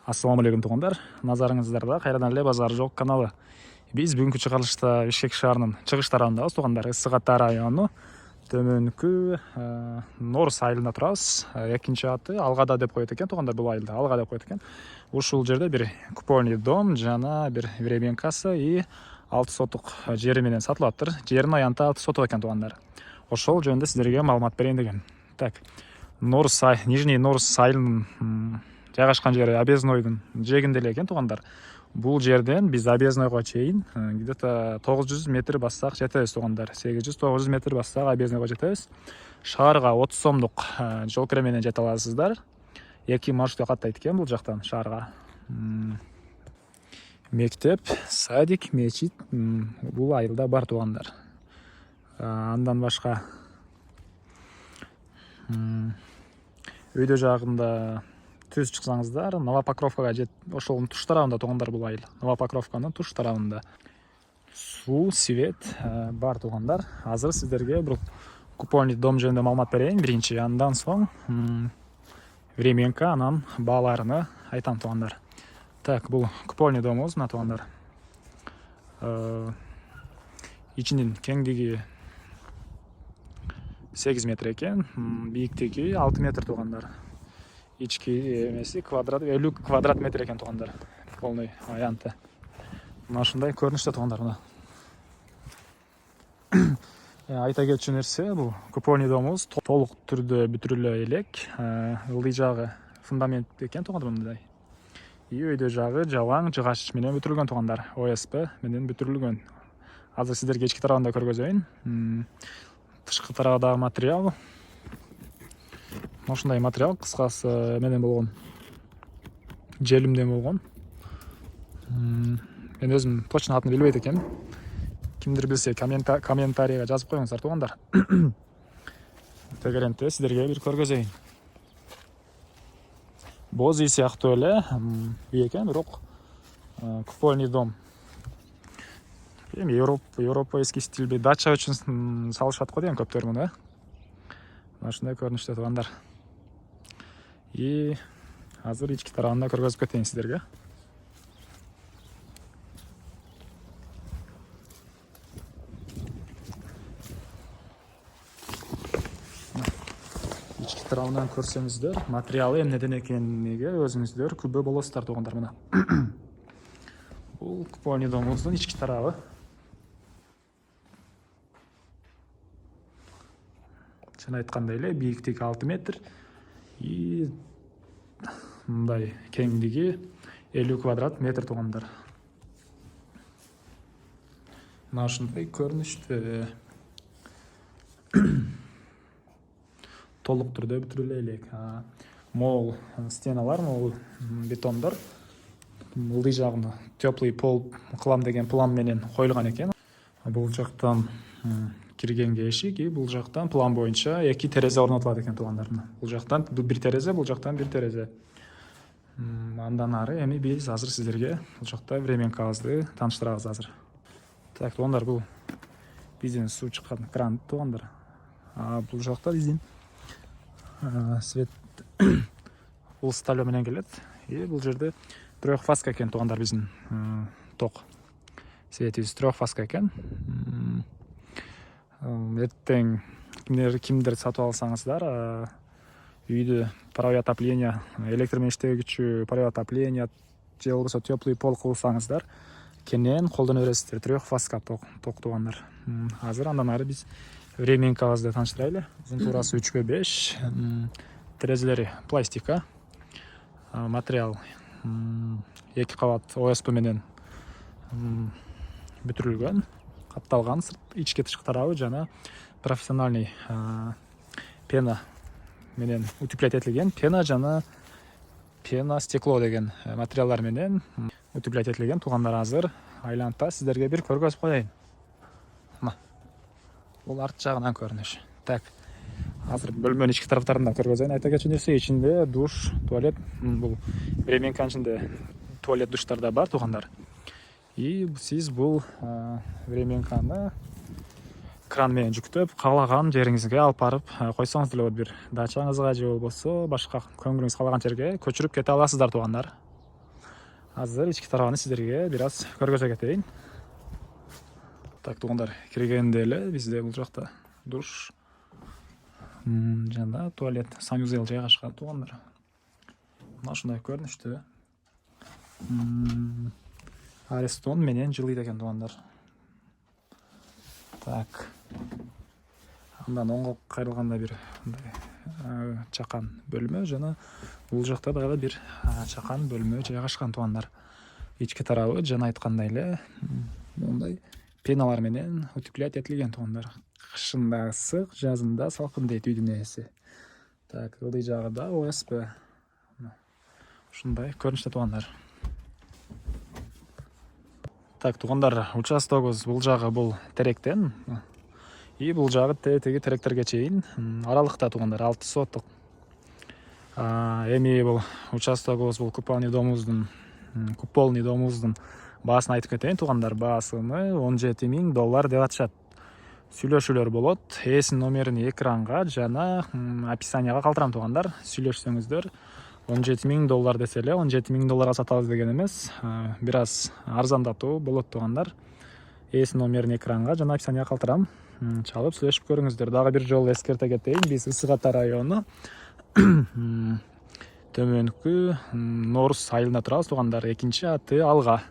Ассаламу алейкум туугандар. Назарыңыздарда кайрадан эле Базар жок каналы. Биз бүгүнкү чыгарылышта Бишкек шаарынын чыгыш тарабындабыз туугандар. Ысык Ата району төмөнкү Норус айылында турабыз. Экинчи аты Алгада деп коет экен туугандар, бул айылда Алга деп коет экен. Ушул жерде бир купольный дом жана бир временкасы и 6 сотук жери менен сатылаптыр. Жерин аянта 6 сотук экен туугандар. Ошол жөнүндө сиздерге маалымат берейин деген. Так, Нижний Норус айылынын жайгашкан жери Объезднойдун жээгинде эле экен туугандар. Бул жерден биз Объезднойго чейин где-то 900 метр бассак жетебиз туугандар. 800-900 метр бассак Объезднойго жетебиз. Шаарга 30 сомдук жол кире менен жете аласыздар. 2 маршрут каттайт экен бул жактан шаарга. Мектеп, садик, мечит бул айылда бар туугандар. Андан башка өйдө жагында түз чыксаңыздар, Новопокровкага ошол туш тарабында туугандар бул айыл. Новопокровканын туш тарабында. Суу, свет бар туугандар. Азыр сиздерге бул купольный дом жөнүндө маалымат берейин биринчи, андан соң временка, анан бааларыны айтам туугандар. Так, бул купольный домубуз мына туугандар. Ичинин кеңдиги 8 метр экен, бийиктиги 6 метр туугандар. Ички эмеси квадрат 50 квадрат метр экен туугандар. Полный аянты. Мына ушундай көрүнүштө туугандар мына. Айта кетчү нерсе, бул купольный домубуз толук түрдө бүтүрүлө элек. Ылдый жагы фундамент экен туугандар мындай. И өйдө жагы жалаң жыгач менен бүтүрүлгөн туугандар. ОСП менен бүтүрүлгөн. Азыр сиздерге ички тарабында көргөзөйүн. Тышкы тарабындагы материал. Ушундай материал кыскасы менен болгон. Желимден болгон. Мен өзүм точно атын билбейт экенмин. Кимдир билсе комментарийге жазып коюңуздар туугандар. Тегерентте сиздерге бир көргөзөйүн. Боз үй сыяктуу эле үй экен, бирок купольный дом. Европейский стилде дача үчүн салышат го деген көптөр муну. Мына ушундай көрүнүштө туугандар. И азыр ички тарабында көргөзүп кетейин сиздерге. Ички тарабынан көрсөңүздөр, материалы эмнеден экениге өзүңүздөр күбө болосуздар туугандар мына. Бул купольный домубуздун ички тарабы. Жана айткандай эле бийиктиги 6 метр и мындай кеңдиги 50 квадрат метр туугандар. Мына ушундай көрүнүштө толук түрдө бүтүрүлө элек. Мол стеналар, мол бетондор. Ылдый жагына теплый пол кылам деген план менен коюлган экен. Бул жактан киргенге эшик, бул жактан план боюнча 2 терезе орнотулат экен туугандар. Бул жактан бир терезе, бул жактан бир терезе. Андан ары эми биз азыр сиздерге бул жакта временкабызды тааныштырабыз азыр. Так, туугандар, бул биздин суу чыккан кран туугандар. Бул жакта биздин свет бул сталё менен келет. И бул жерде трехфазка экен туугандар, биздин ток. Светибиз трехфазка экен. Эртең кимдер сатып алсаңыздар, үйдө паровой отопление, электр менен иштегүчү паровой отопление же болбосо теплый пол кылсаңыздар, кенен колдоно бересиздер. Трехфазка ток туугандар. Азыр андан ары биз временкабызды тааныштырайлы. Узун туурасы 3/5, терезелери пластика, материал 2 кабат ОСП менен бүтүрүлгөн, катталган, ички тышкы тарабы жана профессиональный пена менен утеплять этилген. Пена жана пена стекло деген материалдар менен утеплять этилген туугандар. Азыр айланта сиздерге бир көргөзүп коеюн. Бул арт жагынан көрүнүш. Так, азыр бөлмөнүн ички тараптарында көргөзөйүн. Айта кетчү нерсе, ичинде душ, туалет, бул временканын ичинде туалет, душтар да бар туугандар. И сиз бул временканы кран менен жүктөп, каалаган жериңизге алып барып койсоңуз деле болот. Бир дачаңызга же болбосо башка көңүлүңүз каалаган жерге көчүрүп кете аласыздар туугандар. азыр ички тарабын сиздерге бир аз көргөзө кетейин. Так, туугандар, киргенде эле бизде бул жакта душ жана туалет, санузел жайгашкан туугандар. Мына ушундай көрүнүштүү. Арестон менен жылыйт экен туугандар. Так. Андан оңго кайрылганда бир мындай чакан бөлмө жана бул жакта дагы бир чакан бөлмө жайгашкан туугандар. Ички тарабы жана айткандай эле мондай пеналар менен утеплять этилген туугандар. Кышында ысык, жазында салкын дейт үйдүн ээси. Так, ылдый жагы да ОСП. Ушундай көрүнүштө туугандар. Так, туугандар, участогубуз бул жагы бул теректен. И бул жагы теги теректерге чейин аралыкта туугандар, 6 соток. Эми бул участогубуз бул купольный домубуздун баасын айтып кетейин туугандар. Баасыны $17,000 деп атышат. Сүйлөшүүлөр болот. Ээсинин номерин экранга жана описанияга калтырам туугандар. Сүйлөшсөңүздөр $17,000 десе эле $17,000 сатабыз деген эмес. Бир аз арзандатуу болот туугандар. Ээсинин номерин экранга жана описанияга калтырам. Чалып сүйлөшүп көрүңүздөр. Дагы бир жолу эскерте кетейин. Биз Ысык Ата району төмөнкү Норус айылында турабыз туугандар. Экинчи аты Алга.